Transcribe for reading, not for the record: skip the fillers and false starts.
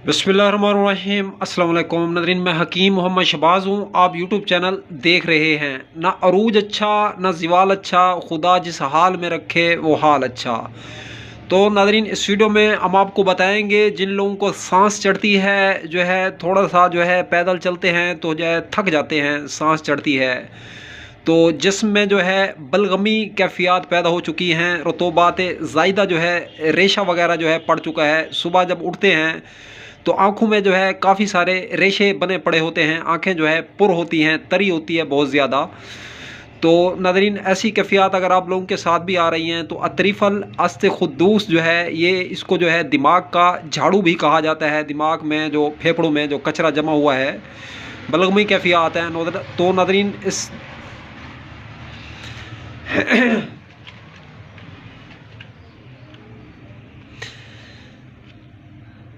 बिस्मिल्लाहिर्रहमानिर्रहीम अस्सलाम वालेकुम नाज़रीन, मैं हकीम मोहम्मद शहबाज हूँ। आप यूट्यूब चैनल देख रहे हैं। ना अरूज अच्छा ना ज़िवाल अच्छा, खुदा जिस हाल में रखे वो हाल अच्छा। तो नाज़रीन, इस वीडियो में हम आपको बताएंगे जिन लोगों को सांस चढ़ती है, जो है थोड़ा सा जो है पैदल चलते हैं तो जो है थक जाते हैं, सांस चढ़ती है तो जिस्म में जो है बलगमी कैफियत पैदा हो चुकी हैं, रतूबात ज़ायदा जो है रेशा वगैरह जो है पड़ चुका है। सुबह जब उठते हैं तो आँखों में जो है काफ़ी सारे रेशे बने पड़े होते हैं, आँखें जो है पुर होती हैं, तरी होती है बहुत ज़्यादा। तो नाज़रीन, ऐसी कैफियत अगर आप लोगों के साथ भी आ रही हैं तो अतरीफ़ल अस्त खुद्दूस जो है, ये इसको जो है दिमाग का झाड़ू भी कहा जाता है। दिमाग में जो फेफड़ों में जो कचरा जमा हुआ है, बलगमी कैफियत है। तो नाज़रीन, इस